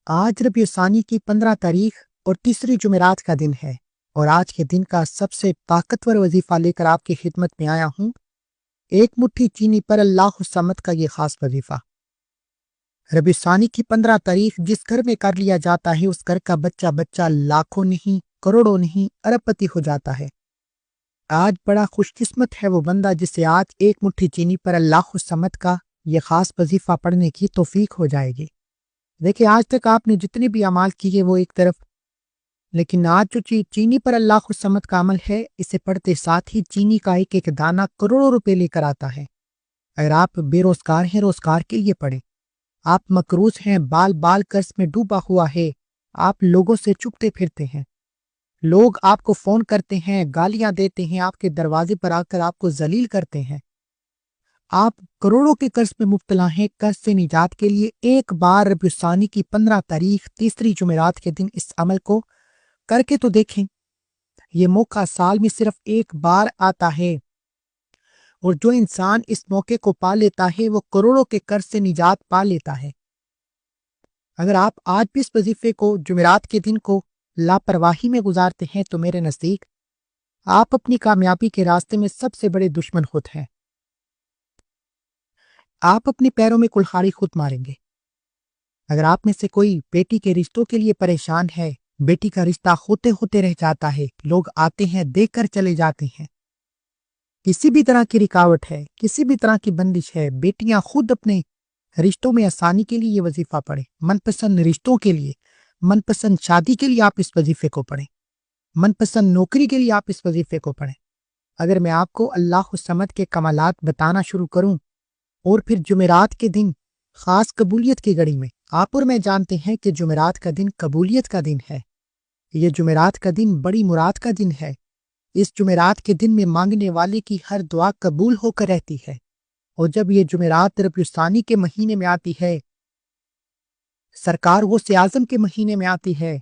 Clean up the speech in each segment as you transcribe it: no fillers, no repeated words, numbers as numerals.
آج ربیع ثانی کی 15 تاریخ اور تیسری جمعرات کا دن ہے اور آج کے دن کا سب سے طاقتور وظیفہ لے کر آپ کی خدمت میں آیا ہوں۔ ایک مٹھی چینی پر اللہ الصمد کا یہ خاص وظیفہ۔ ربیع ثانی کی 15 تاریخ جس گھر میں کر لیا جاتا ہے اس گھر کا بچہ بچہ لاکھوں نہیں، کروڑوں نہیں، ارب پتی ہو جاتا ہے۔ آج بڑا خوش قسمت ہے وہ بندہ جسے آج ایک مٹھی چینی پر اللہ الصمد کا یہ خاص وظیفہ پڑھنے کی توفیق ہو جائے گی۔ دیکھیں، آج تک آپ نے جتنے بھی اعمال کیے وہ ایک طرف، لیکن آج جو چینی پر اللہ الصمد کا عمل ہے، اسے پڑھتے ساتھ ہی چینی کا ایک ایک دانہ کروڑوں روپے لے کر آتا ہے۔ اگر آپ بے روزگار ہیں، روزگار کے لیے پڑھیں۔ آپ مقروض ہیں، بال بال قرض میں ڈوبا ہوا ہے، آپ لوگوں سے چپتے پھرتے ہیں، لوگ آپ کو فون کرتے ہیں، گالیاں دیتے ہیں، آپ کے دروازے پر آ کر آپ کو ذلیل کرتے ہیں، آپ کروڑوں کے قرض میں مبتلا ہیں۔ قرض سے نجات کے لیے ایک بار ربیع ثانی کی 15 تاریخ تیسری جمعرات کے دن اس عمل کو کر کے تو دیکھیں۔ یہ موقع سال میں صرف ایک بار آتا ہے اور جو انسان اس موقع کو پا لیتا ہے وہ کروڑوں کے قرض سے نجات پا لیتا ہے۔ اگر آپ آج بھی اس وظیفے کو، جمعرات کے دن کو لاپرواہی میں گزارتے ہیں تو میرے نزدیک آپ اپنی کامیابی کے راستے میں سب سے بڑے دشمن خود ہیں۔ آپ اپنے پیروں میں کلہاڑی خود ماریں گے۔ اگر آپ میں سے کوئی بیٹی کے رشتوں کے لیے پریشان ہے، بیٹی کا رشتہ ہوتے ہوتے رہ جاتا ہے، لوگ آتے ہیں دیکھ کر چلے جاتے ہیں، کسی بھی طرح کی رکاوٹ ہے، کسی بھی طرح کی بندش ہے، بیٹیاں خود اپنے رشتوں میں آسانی کے لیے یہ وظیفہ پڑھیں۔ من پسند رشتوں کے لیے، من پسند شادی کے لیے آپ اس وظیفے کو پڑھیں، من پسند نوکری کے لیے آپ اس وظیفے کو پڑھیں۔ اگر میں آپ کو اللہ الصمد کے کمالات بتانا شروع کروں اور پھر جمعرات کے دن خاص قبولیت کی گھڑی میں، آپ اور میں جانتے ہیں کہ جمعرات کا دن قبولیت کا دن ہے، یہ جمعرات کا دن بڑی مراد کا دن ہے۔ اس جمعرات کے دن میں مانگنے والے کی ہر دعا قبول ہو کر رہتی ہے، اور جب یہ جمعرات ربیع ثانی کے مہینے میں آتی ہے، سرکار غوث اعظم کے مہینے میں آتی ہے،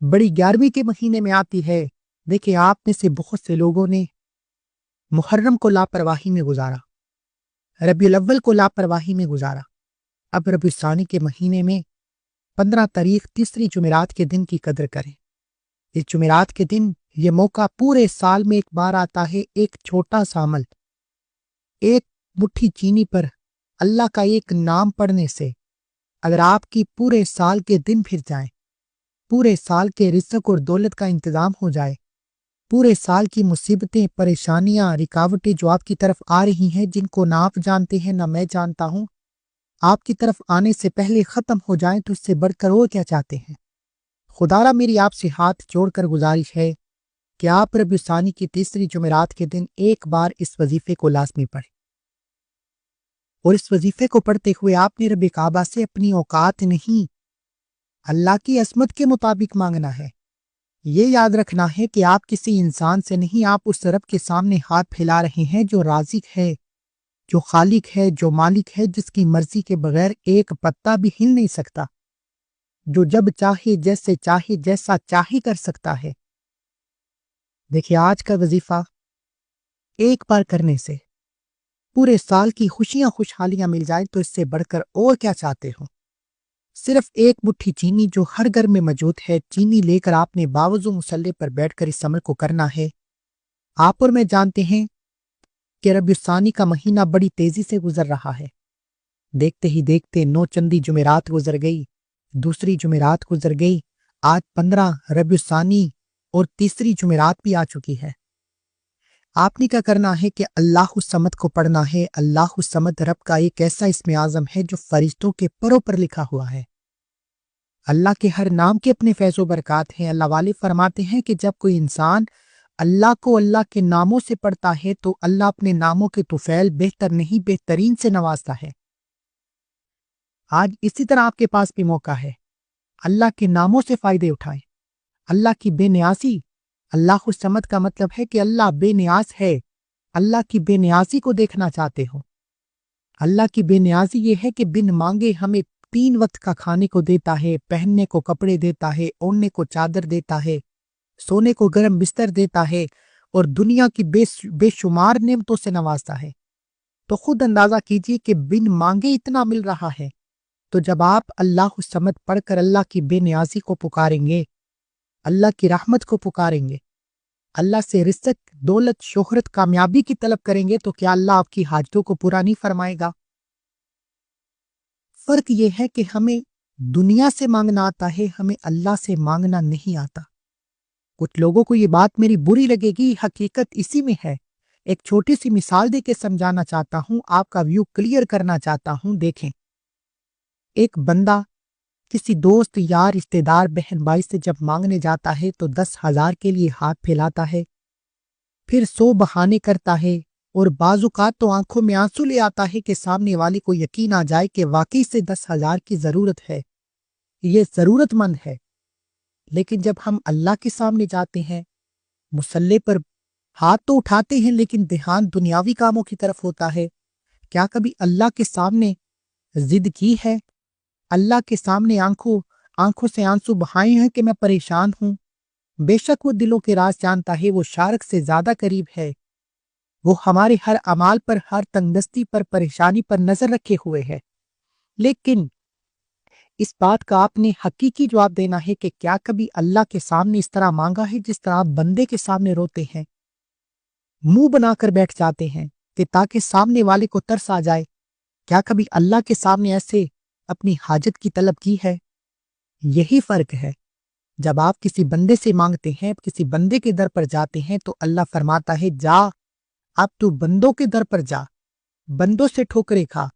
بڑی 11ویں کے مہینے میں آتی ہے، دیکھیں آپ میں سے بہت سے لوگوں نے محرم کو لاپرواہی میں گزارا، ربیع الاول کو لاپرواہی میں گزارا۔ اب ربیع ثانی کے مہینے میں 15 تاریخ تیسری جمعرات کے دن کی قدر کریں۔ اس جمعرات کے دن یہ موقع پورے سال میں ایک بار آتا ہے۔ ایک چھوٹا سا عمل، ایک مٹھی چینی پر اللہ کا ایک نام پڑھنے سے اگر آپ کی پورے سال کے دن پھر جائیں، پورے سال کے رزق اور دولت کا انتظام ہو جائے، پورے سال کی مصیبتیں، پریشانیاں، رکاوٹیں جو آپ کی طرف آ رہی ہیں، جن کو نہ آپ جانتے ہیں نہ میں جانتا ہوں، آپ کی طرف آنے سے پہلے ختم ہو جائیں تو اس سے بڑھ کر وہ کیا چاہتے ہیں۔ خدارا میری آپ سے ہاتھ جوڑ کر گزارش ہے کہ آپ ربیع ثانی کی تیسری جمعرات کے دن ایک بار اس وظیفے کو لازمی پڑھیں، اور اس وظیفے کو پڑھتے ہوئے آپ نے رب کعبہ سے اپنی اوقات نہیں، اللہ کی عظمت کے مطابق مانگنا ہے۔ یہ یاد رکھنا ہے کہ آپ کسی انسان سے نہیں، آپ اس رب کے سامنے ہاتھ پھیلا رہے ہیں جو رازق ہے، جو خالق ہے، جو مالک ہے، جس کی مرضی کے بغیر ایک پتا بھی ہل نہیں سکتا، جو جب چاہے، جیسے چاہے، جیسا چاہے کر سکتا ہے۔ دیکھیں، آج کا وظیفہ ایک بار کرنے سے پورے سال کی خوشیاں خوشحالیاں مل جائے تو اس سے بڑھ کر اور کیا چاہتے ہو۔ صرف ایک مٹھی چینی جو ہر گھر میں موجود ہے، چینی لے کر آپ نے باوضو مسلح پر بیٹھ کر اس عمل کو کرنا ہے۔ آپ اور میں جانتے ہیں کہ ربیع ثانی کا مہینہ بڑی تیزی سے گزر رہا ہے۔ دیکھتے ہی دیکھتے 9 چندی جمعرات گزر گئی، دوسری جمعرات گزر گئی، آج 15 ربیع ثانی اور تیسری جمعرات بھی آ چکی ہے۔ آپ نے کیا کرنا ہے کہ اللہ الصمد کو پڑھنا ہے۔ اللہ الصمد رب کا ایک ایسا اسم اعظم ہے جو فرشتوں کے پروں پر لکھا ہوا ہے۔ اللہ کے ہر نام کے اپنے فیض و برکات ہیں۔ اللہ والے فرماتے ہیں کہ جب کوئی انسان اللہ کو اللہ کے ناموں سے پڑھتا ہے تو اللہ اپنے ناموں کے طفیل بہتر نہیں بہترین سے نوازتا ہے۔ آج اسی طرح آپ کے پاس بھی موقع ہے، اللہ کے ناموں سے فائدے اٹھائیں۔ اللہ کی بے نیازی، اللہ الصمد کا مطلب ہے کہ اللہ بے نیاز ہے، اللہ کی بے نیازی کو دیکھنا چاہتے ہو۔ اللہ کی بے نیازی یہ ہے کہ بن مانگے ہمیں 3 وقت کا کھانے کو دیتا ہے، پہننے کو کپڑے دیتا ہے، اوڑھنے کو چادر دیتا ہے، سونے کو گرم بستر دیتا ہے، اور دنیا کی بے شمار نعمتوں سے نوازتا ہے۔ تو خود اندازہ کیجئے کہ بن مانگے اتنا مل رہا ہے، تو جب آپ اللہ الصمد پڑھ کر اللہ کی بے نیازی کو پکاریں گے، اللہ کی رحمت کو پکاریں گے، اللہ سے رزق، دولت، شہرت، کامیابی کی طلب کریں گے، تو کیا اللہ آپ کی حاجتوں کو پورا نہیں فرمائے گا؟ فرق یہ ہے کہ ہمیں دنیا سے مانگنا آتا ہے، ہمیں اللہ سے مانگنا نہیں آتا۔ کچھ لوگوں کو یہ بات میری بری لگے گی، حقیقت اسی میں ہے۔ ایک چھوٹی سی مثال دے کے سمجھانا چاہتا ہوں، آپ کا ویو کلیئر کرنا چاہتا ہوں۔ دیکھیں، ایک بندہ کسی دوست، یار، رشتے دار، بہن بھائی سے جب مانگنے جاتا ہے تو 10,000 کے لیے ہاتھ پھیلاتا ہے، پھر 100 بہانے کرتا ہے، اور بعض اوقات تو آنکھوں میں آنسو لے آتا ہے کہ سامنے والے کو یقین آ جائے کہ واقعی سے 10,000 کی ضرورت ہے، یہ ضرورت مند ہے۔ لیکن جب ہم اللہ کے سامنے جاتے ہیں، مصلی پر ہاتھ تو اٹھاتے ہیں لیکن دھیان دنیاوی کاموں کی طرف ہوتا ہے۔ کیا کبھی اللہ کے سامنے ضد کی ہے؟ اللہ کے سامنے آنکھوں سے آنسو بہائے ہیں کہ میں پریشان ہوں؟ بے شک وہ دلوں کے راز جانتا ہے، وہ شارک سے زیادہ قریب ہے، وہ ہمارے ہر اعمال پر، ہر تنگدستی پر، پریشانی پر نظر رکھے ہوئے ہے۔ لیکن اس بات کا آپ نے حقیقی جواب دینا ہے کہ کیا کبھی اللہ کے سامنے اس طرح مانگا ہے جس طرح آپ بندے کے سامنے روتے ہیں، منہ بنا کر بیٹھ جاتے ہیں کہ تاکہ سامنے والے کو ترس آ جائے؟ کیا کبھی اللہ کے سامنے ایسے اپنی حاجت کی طلب کی ہے؟ یہی فرق ہے۔ جب آپ کسی بندے سے مانگتے ہیں، کسی بندے کے در پر جاتے ہیں، تو اللہ فرماتا ہے جا، اب تو بندوں کے در پر جا، بندوں سے ٹھوکریں کھا،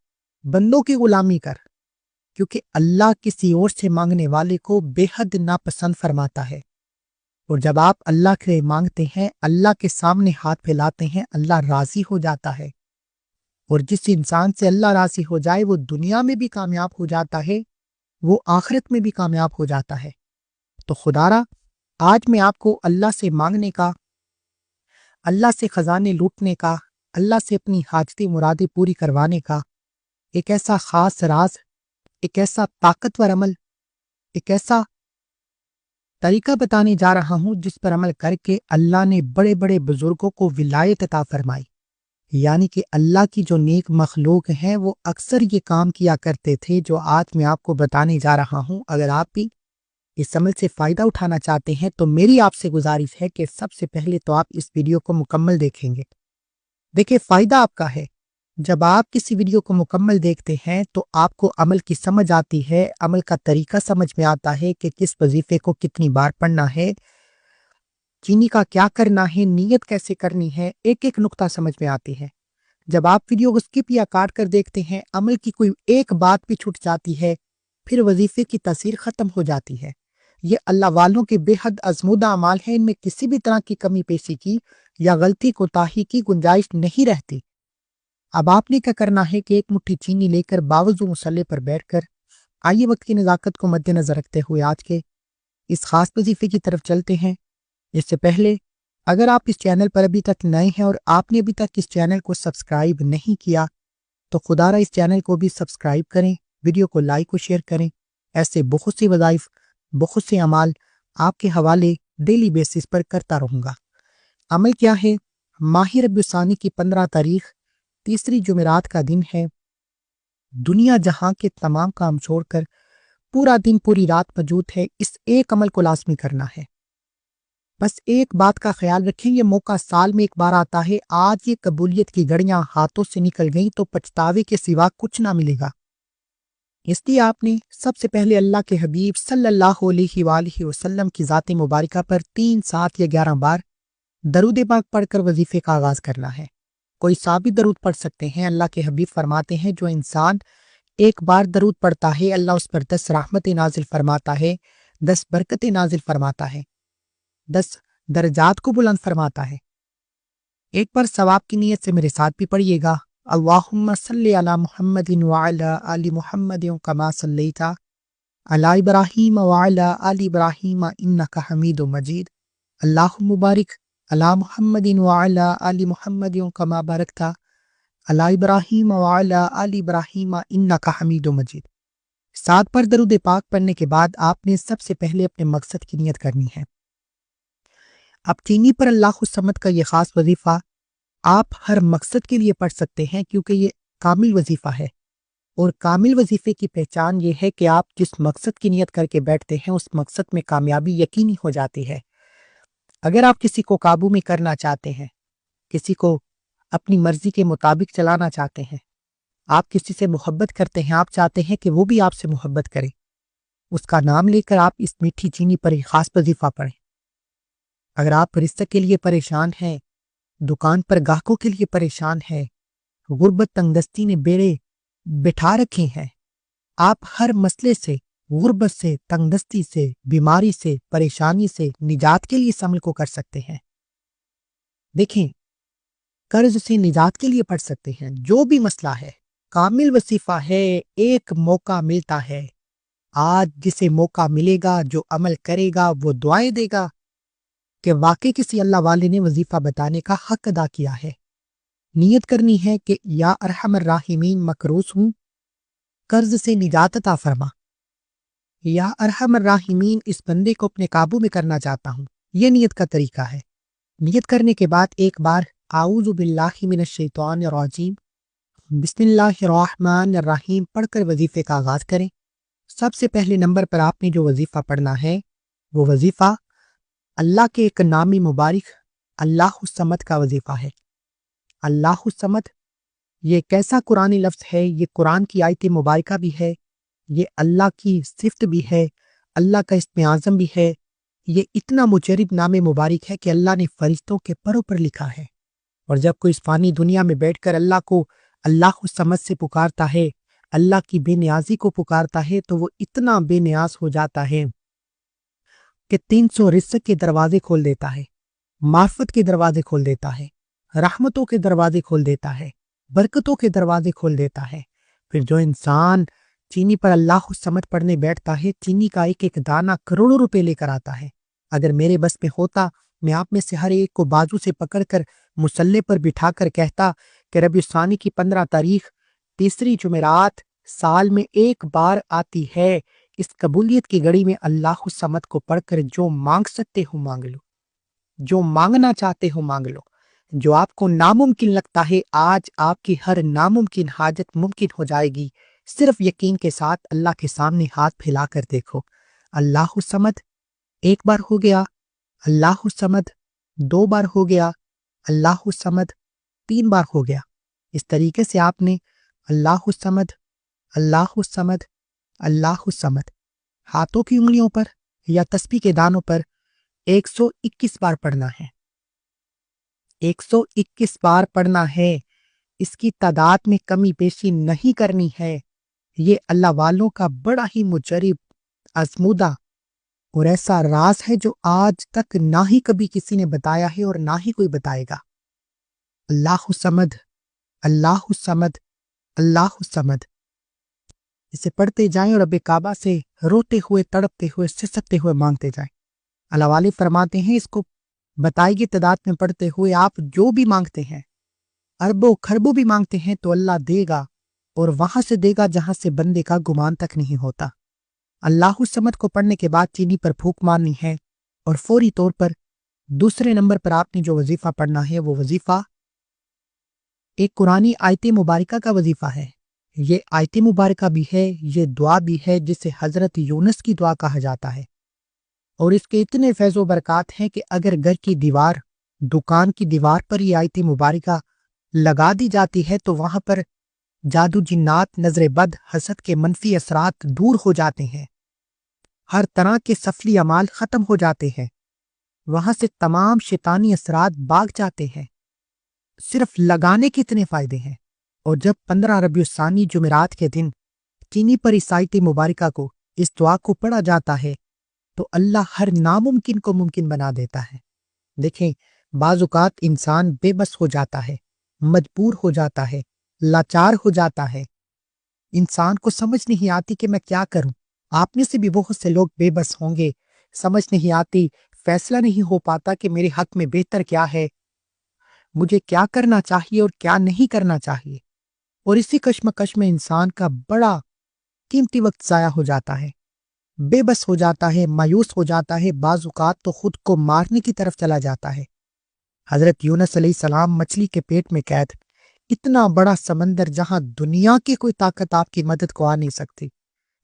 بندوں کی غلامی کر، کیونکہ اللہ کسی اور سے مانگنے والے کو بے حد ناپسند فرماتا ہے۔ اور جب آپ اللہ کے مانگتے ہیں، اللہ کے سامنے ہاتھ پھیلاتے ہیں، اللہ راضی ہو جاتا ہے، اور جس انسان سے اللہ راضی ہو جائے وہ دنیا میں بھی کامیاب ہو جاتا ہے، وہ آخرت میں بھی کامیاب ہو جاتا ہے۔ تو خدارا، آج میں آپ کو اللہ سے مانگنے کا، اللہ سے خزانے لوٹنے کا، اللہ سے اپنی حاجتیں مرادیں پوری کروانے کا ایک ایسا خاص راز، ایک ایسا طاقتور عمل، ایک ایسا طریقہ بتانے جا رہا ہوں جس پر عمل کر کے اللہ نے بڑے بڑے بزرگوں کو ولایت عطا فرمائی۔ یعنی کہ اللہ کی جو نیک مخلوق ہیں وہ اکثر یہ کام کیا کرتے تھے جو آج میں آپ کو بتانے جا رہا ہوں۔ اگر آپ بھی اس عمل سے فائدہ اٹھانا چاہتے ہیں تو میری آپ سے گزارش ہے کہ سب سے پہلے تو آپ اس ویڈیو کو مکمل دیکھیں گے۔ دیکھیں، فائدہ آپ کا ہے۔ جب آپ کسی ویڈیو کو مکمل دیکھتے ہیں تو آپ کو عمل کی سمجھ آتی ہے، عمل کا طریقہ سمجھ میں آتا ہے کہ کس وظیفے کو کتنی بار پڑھنا ہے، چینی کا کیا کرنا ہے، نیت کیسے کرنی ہے، ایک ایک نقطہ سمجھ میں آتی ہے۔ جب آپ ویڈیو کو اسکپ یا کاٹ کر دیکھتے ہیں، عمل کی کوئی ایک بات بھی چھوٹ جاتی ہے، پھر وظیفے کی تاثیر ختم ہو جاتی ہے۔ یہ اللہ والوں کے بے حد ازمودہ اعمال ہیں، ان میں کسی بھی طرح کی کمی پیشی کی یا غلطی کوتاہی کی گنجائش نہیں رہتی۔ اب آپ نے کیا کرنا ہے کہ ایک مٹھی چینی لے کر باوضو مصلی پر بیٹھ کر، آئیے وقت کی نزاکت کو مد نظر رکھتے ہوئے آج کے اس خاص وظیفے کی طرف چلتے ہیں۔ اس سے پہلے اگر آپ اس چینل پر ابھی تک نئے ہیں اور آپ نے ابھی تک اس چینل کو سبسکرائب نہیں کیا تو خدارا اس چینل کو بھی سبسکرائب کریں، ویڈیو کو لائک و شیئر کریں۔ ایسے بہت سی وظائف، بہت سے اعمال آپ کے حوالے ڈیلی بیسس پر کرتا رہوں گا۔ عمل کیا ہے؟ ماہ ربیع الثانی کی 15 تاریخ، تیسری جمعرات کا دن ہے۔ دنیا جہاں کے تمام کام چھوڑ کر پورا دن پوری رات موجود ہے، اس ایک عمل کو لازمی کرنا ہے۔ بس ایک بات کا خیال رکھیں، یہ موقع سال میں ایک بار آتا ہے۔ آج یہ قبولیت کی گھڑیاں ہاتھوں سے نکل گئیں تو پچھتاوے کے سوا کچھ نہ ملے گا۔ اس لیے آپ نے سب سے پہلے اللہ کے حبیب صلی اللہ علیہ وآلہ وسلم کی ذات مبارکہ پر 3، 7 یا 11 بار درود پاک پڑھ کر وظیفے کا آغاز کرنا ہے۔ کوئی ثابت درود پڑھ سکتے ہیں۔ اللہ کے حبیب فرماتے ہیں جو انسان ایک بار درود پڑھتا ہے اللہ اس پر 10 رحمتیں نازل فرماتا ہے، 10 برکتیں نازل فرماتا ہے، 10 درجات کو بلند فرماتا ہے۔ ایک بار ثواب کی نیت سے میرے ساتھ بھی پڑھیے گا۔ اللہم صلی علی محمد وعلی آل محمد کما صلیت علی ابراہیم وعلی آل ابراہیم انک حمید مجید۔ اللہم بارک علی محمد وعلی آل محمد کما بارکت علی ابراہیم وعلی آل ابراہیم انک حمید مجید۔ 7 بار درود پاک پڑھنے کے بعد آپ نے سب سے پہلے اپنے مقصد کی نیت کرنی ہے۔ اب چینی پر اللہ الصمد کا یہ خاص وظیفہ آپ ہر مقصد کے لیے پڑھ سکتے ہیں کیونکہ یہ کامل وظیفہ ہے۔ اور کامل وظیفے کی پہچان یہ ہے کہ آپ جس مقصد کی نیت کر کے بیٹھتے ہیں اس مقصد میں کامیابی یقینی ہو جاتی ہے۔ اگر آپ کسی کو قابو میں کرنا چاہتے ہیں، کسی کو اپنی مرضی کے مطابق چلانا چاہتے ہیں، آپ کسی سے محبت کرتے ہیں، آپ چاہتے ہیں کہ وہ بھی آپ سے محبت کرے، اس کا نام لے کر آپ اس میٹھی چینی پر ایک خاص وظیفہ پڑھیں۔ اگر آپ رزق کے لیے پریشان ہیں، دکان پر گاہکوں کے لیے پریشان ہیں، غربت تنگ دستی نے بیڑے بٹھا رکھے ہیں، آپ ہر مسئلے سے، غربت سے، تنگ دستی سے، بیماری سے، پریشانی سے نجات کے لیے اس عمل کو کر سکتے ہیں۔ دیکھیں، قرض سے نجات کے لیے پڑھ سکتے ہیں، جو بھی مسئلہ ہے، کامل وظیفہ ہے، ایک موقع ملتا ہے، آج جسے موقع ملے گا، جو عمل کرے گا وہ دعائیں دے گا کہ واقعی کسی اللہ والے نے وظیفہ بتانے کا حق ادا کیا ہے۔ نیت کرنی ہے کہ یا ارحم الراحمین مقروض ہوں، قرض سے نجات عطا فرما۔ یا ارحم الراحمین، اس بندے کو اپنے قابو میں کرنا چاہتا ہوں، یہ نیت کا طریقہ ہے۔ نیت کرنے کے بعد ایک بار اعوذ باللہ من الشیطان الرجیم بسم اللہ الرحمن الرحیم پڑھ کر وظیفے کا آغاز کریں۔ سب سے پہلے نمبر پر آپ نے جو وظیفہ پڑھنا ہے وہ وظیفہ اللہ کے ایک نام مبارک اللہ الصمد کا وظیفہ ہے۔ اللہ الصمد یہ کیسا قرآنی لفظ ہے؟ یہ قرآن کی آیت مبارکہ بھی ہے، یہ اللہ کی صفت بھی ہے، اللہ کا اسم اعظم بھی ہے۔ یہ اتنا مجرب نام مبارک ہے کہ اللہ نے فرشتوں کے پروں پر لکھا ہے، اور جب کوئی اس فانی دنیا میں بیٹھ کر اللہ کو اللہ الصمد سے پکارتا ہے، اللہ کی بے نیازی کو پکارتا ہے، تو وہ اتنا بے نیاز ہو جاتا ہے کہ 300 رزق کے دروازے کھول دیتا ہے، معرفت کے دروازے کھول دیتا ہے، رحمتوں کے دروازے کھول دیتا ہے، برکتوں کے دروازے کھول دیتا ہے۔ پھر جو انسان چینی پر اللہ الصمد پڑھنے بیٹھتا ہے، چینی کا ایک ایک دانہ کروڑوں روپے لے کر آتا ہے۔ اگر میرے بس میں ہوتا، میں آپ میں سے ہر ایک کو بازو سے پکڑ کر مصلے پر بٹھا کر کہتا کہ ربیع الثانی کی 15 تاریخ تیسری جمعرات سال میں ایک بار آتی ہے، اس قبولیت کی گھڑی میں اللہ الصمد کو پڑھ کر جو مانگ سکتے ہو مانگ لو، جو مانگنا چاہتے ہو مانگ لو، جو آپ کو ناممکن لگتا ہے آج آپ کی ہر ناممکن حاجت ممکن ہو جائے گی۔ صرف یقین کے ساتھ اللہ کے سامنے ہاتھ پھیلا کر دیکھو۔ اللہ الصمد ایک بار ہو گیا، اللہ الصمد 2 بار ہو گیا، اللہ الصمد 3 بار ہو گیا۔ اس طریقے سے آپ نے اللہ الصمد، اللہ الصمد، اللہ الصمد ہاتھوں کی انگلیوں پر یا تسبیح کے دانوں پر 121 بار پڑھنا ہے۔ 121 بار پڑھنا ہے، اس کی تعداد میں کمی بیشی نہیں کرنی ہے۔ یہ اللہ والوں کا بڑا ہی مجرب، آزمودہ اور ایسا راز ہے جو آج تک نہ ہی کبھی کسی نے بتایا ہے اور نہ ہی کوئی بتائے گا۔ اللہ الصمد، اللہ الصمد، اللہ الصمد، اسے پڑھتے جائیں اور رب کعبہ سے روتے ہوئے، تڑپتے ہوئے، سسکتے ہوئے مانگتے جائیں۔ اللہ والے فرماتے ہیں اس کو بتائی گئی تعداد میں پڑھتے ہوئے آپ جو بھی مانگتے ہیں، اربوں خربوں بھی مانگتے ہیں تو اللہ دے گا، اور وہاں سے دے گا جہاں سے بندے کا گمان تک نہیں ہوتا۔ اللہ الصمد کو پڑھنے کے بعد چینی پر پھونک مارنی ہے، اور فوری طور پر دوسرے نمبر پر آپ نے جو وظیفہ پڑھنا ہے وہ وظیفہ ایک قرآنی آیت مبارکہ کا وظیفہ ہے۔ یہ آیت مبارکہ بھی ہے، یہ دعا بھی ہے جسے حضرت یونس کی دعا کہا جاتا ہے، اور اس کے اتنے فیض و برکات ہیں کہ اگر گھر کی دیوار، دکان کی دیوار پر یہ آیت مبارکہ لگا دی جاتی ہے تو وہاں پر جادو، جنات، نظر بد، حسد کے منفی اثرات دور ہو جاتے ہیں، ہر طرح کے سفلی اعمال ختم ہو جاتے ہیں، وہاں سے تمام شیطانی اثرات بھاگ جاتے ہیں۔ صرف لگانے کے اتنے فائدے ہیں۔ اور جب 15 ربیع الثانی جمعرات کے دن چینی پر اس آیت مبارکہ کو، اس دعا کو پڑھا جاتا ہے تو اللہ ہر ناممکن کو ممکن بنا دیتا ہے۔ دیکھیں، بعض اوقات انسان بے بس ہو جاتا ہے، مجبور ہو جاتا ہے، لاچار ہو جاتا ہے، انسان کو سمجھ نہیں آتی کہ میں کیا کروں۔ آپ میں سے بھی بہت سے لوگ بے بس ہوں گے، سمجھ نہیں آتی، فیصلہ نہیں ہو پاتا کہ میرے حق میں بہتر کیا ہے، مجھے کیا کرنا چاہیے اور کیا نہیں کرنا چاہیے، اور اسی کشمکش میں انسان کا بڑا قیمتی وقت ضائع ہو جاتا ہے، بے بس ہو جاتا ہے، مایوس ہو جاتا ہے، بعض اوقات تو خود کو مارنے کی طرف چلا جاتا ہے۔ حضرت یونس علیہ السلام مچھلی کے پیٹ میں قید اتنا بڑا سمندر جہاں دنیا کی کوئی طاقت آپ کی مدد کو آ نہیں سکتی،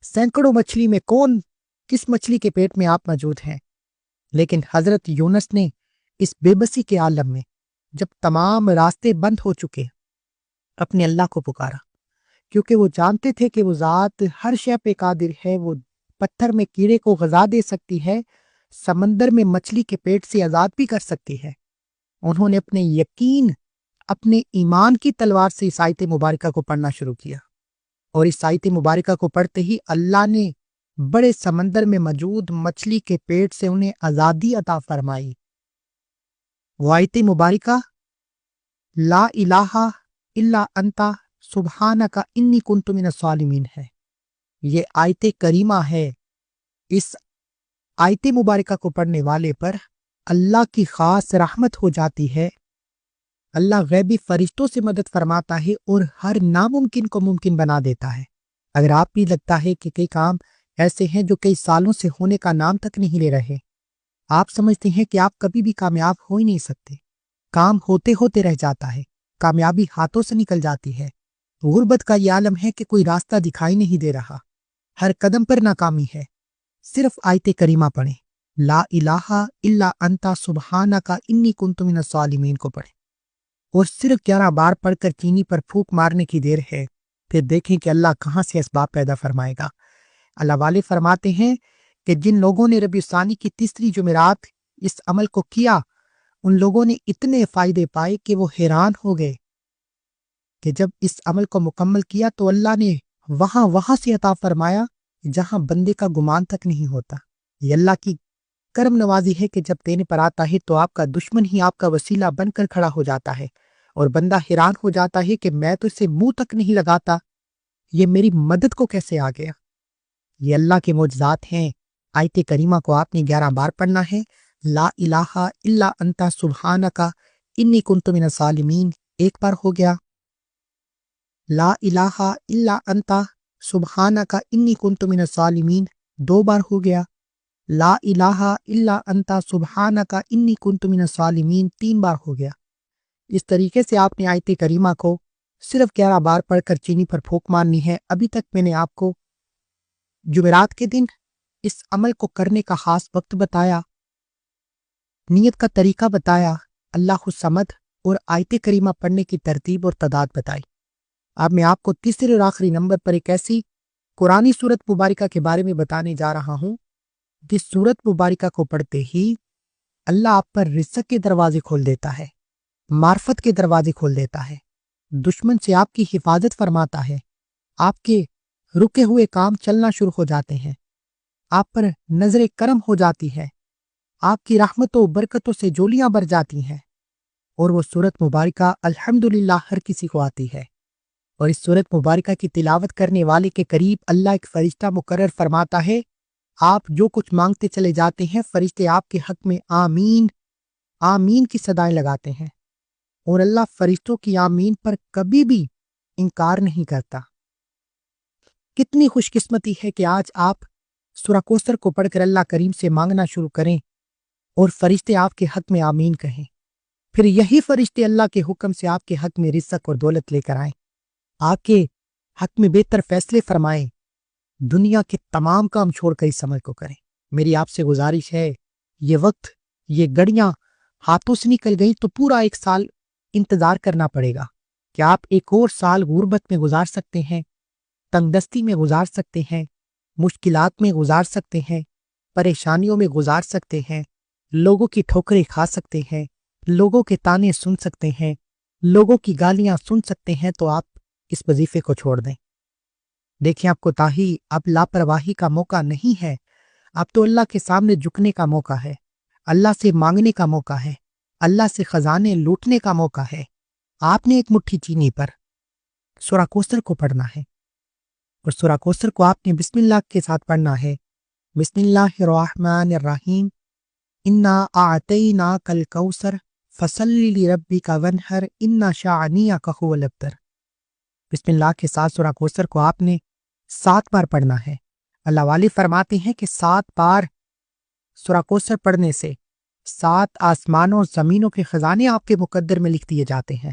سینکڑوں مچھلی میں کون کس مچھلی کے پیٹ میں آپ موجود ہیں، لیکن حضرت یونس نے اس بے بسی کے عالم میں جب تمام راستے بند ہو چکے اپنے اللہ کو پکارا، کیونکہ وہ جانتے تھے کہ وہ ذات ہر شے پہ قادر ہے، وہ پتھر میں کیڑے کو غذا دے سکتی ہے، سمندر میں مچھلی کے پیٹ سے آزاد بھی کر سکتی ہے۔ انہوں نے اپنے یقین، اپنے ایمان کی تلوار سے اس آیت مبارکہ کو پڑھنا شروع کیا، اور اس آیت مبارکہ کو پڑھتے ہی اللہ نے بڑے سمندر میں موجود مچھلی کے پیٹ سے انہیں آزادی عطا فرمائی۔ وہ آیت مبارکہ لا الہ الا انت سبحانک انی کنت من الظالمین ہے۔ یہ آیت کریمہ ہے۔ اس آیت مبارکہ کو پڑھنے والے پر اللہ کی خاص رحمت ہو جاتی ہے۔ اللہ غیبی فرشتوں سے مدد فرماتا ہے اور ہر ناممکن کو ممکن بنا دیتا ہے۔ اگر آپ بھی لگتا ہے کہ کئی کام ایسے ہیں جو کئی سالوں سے ہونے کا نام تک نہیں لے رہے، آپ سمجھتے ہیں کہ آپ کبھی بھی کامیاب ہو ہی نہیں سکتے، کام ہوتے ہوتے رہ جاتا ہے، کامیابی ہاتھوں سے نکل جاتی ہے، غربت کا یہ عالم ہے کہ کوئی راستہ دکھائی نہیں دے رہا، ہر قدم پر ناکامی ہے، صرف آیت کریمہ پڑھیں، لا الہ الا انت سبحانک انی کنت من الظالمین کو پڑھیں، اور صرف 11 بار پڑھ کر چینی پر پھونک مارنے کی دیر ہے، پھر دیکھیں کہ اللہ کہاں سے اسباب پیدا فرمائے گا۔ اللہ والے فرماتے ہیں کہ جن لوگوں نے ربیع الثانی کی تیسری جمعرات اس عمل کو کیا، ان لوگوں نے اتنے فائدے پائے کہ وہ حیران ہو گئے کہ جب اس عمل کو مکمل کیا تو اللہ نے وہاں سے عطا فرمایا جہاں بندے کا گمان تک نہیں ہوتا۔ یہ اللہ کی کرم نوازی ہے کہ جب دینے پر آتا ہے تو آپ کا دشمن ہی آپ کا وسیلہ بن کر کھڑا ہو جاتا ہے، اور بندہ حیران ہو جاتا ہے کہ میں تو اسے منہ تک نہیں لگاتا، یہ میری مدد کو کیسے آ گیا۔ یہ اللہ کے معجزات ہیں۔ آیت کریمہ کو آپ نے 11 بار پڑھنا ہے۔ لا الہ الا انت سبحانک انی کنت من الظالمین ایک بار ہو گیا، لا الہ الا انت سبحانک انی کنت من الظالمین 2 بار ہو گیا، لا الہ الا انت سبحانک انی کنت من الظالمین 3 بار ہو گیا۔ اس طریقے سے آپ نے آیت کریمہ کو صرف 11 بار پڑھ کر چینی پر پھونک مارنی ہے۔ ابھی تک میں نے آپ کو جمعرات کے دن اس عمل کو کرنے کا خاص وقت بتایا، نیت کا طریقہ بتایا، اللہ الصمد اور آیت کریمہ پڑھنے کی ترتیب اور تعداد بتائی۔ اب میں آپ کو تیسرے اور آخری نمبر پر ایک ایسی قرآنی سورت مبارکہ کے بارے میں بتانے جا رہا ہوں جس سورت مبارکہ کو پڑھتے ہی اللہ آپ پر رزق کے دروازے کھول دیتا ہے، معرفت کے دروازے کھول دیتا ہے، دشمن سے آپ کی حفاظت فرماتا ہے، آپ کے رکے ہوئے کام چلنا شروع ہو جاتے ہیں، آپ پر نظر کرم ہو جاتی ہے، آپ کی رحمتوں و برکتوں سے جولیاں بھر جاتی ہیں، اور وہ سورت مبارکہ الحمدللہ ہر کسی کو آتی ہے۔ اور اس سورت مبارکہ کی تلاوت کرنے والے کے قریب اللہ ایک فرشتہ مقرر فرماتا ہے، آپ جو کچھ مانگتے چلے جاتے ہیں فرشتے آپ کے حق میں آمین آمین کی صدائیں لگاتے ہیں، اور اللہ فرشتوں کی آمین پر کبھی بھی انکار نہیں کرتا۔ کتنی خوش قسمتی ہے کہ آج آپ سورہ کوثر کو پڑھ کر اللہ کریم سے مانگنا شروع کریں اور فرشتے آپ کے حق میں آمین کہیں، پھر یہی فرشتے اللہ کے حکم سے آپ کے حق میں رزق اور دولت لے کر آئیں، آپ کے حق میں بہتر فیصلے فرمائیں، دنیا کے تمام کام چھوڑ کر اس عمل کو کریں۔ میری آپ سے گزارش ہے، یہ وقت، یہ گھڑیاں ہاتھوں سے نکل گئی تو پورا 1 سال انتظار کرنا پڑے گا۔ کیا آپ ایک اور سال غربت میں گزار سکتے ہیں، تنگ دستی میں گزار سکتے ہیں، مشکلات میں گزار سکتے ہیں، پریشانیوں میں گزار سکتے ہیں، لوگوں کی ٹھوکریں کھا سکتے ہیں، لوگوں کے تانے سن سکتے ہیں، لوگوں کی گالیاں سن سکتے ہیں، تو آپ اس وظیفے کو چھوڑ دیں۔ دیکھیں، آپ کو تاہی اب لاپرواہی کا موقع نہیں ہے، اب تو اللہ کے سامنے جھکنے کا موقع ہے، اللہ سے مانگنے کا موقع ہے، اللہ سے خزانے لوٹنے کا موقع ہے۔ آپ نے ایک مٹھی چینی پر سورہ کوثر کو پڑھنا ہے، اور سورہ کوثر کو آپ نے بسم اللہ کے ساتھ پڑھنا ہے۔ بسم اللہ الرحمن الرحیم، انا اعطیناک الکوثر فصلی لربک وانحر ان شانئک هو الابتر۔ بسم اللہ کے ساتھ سورہ کوثر کو آپ نے 7 بار پڑھنا ہے۔ اللہ والے فرماتے ہیں کہ 7 بار سورہ کوثر پڑھنے سے 7 آسمانوں اور زمینوں کے خزانے آپ کے مقدر میں لکھ دیے جاتے ہیں۔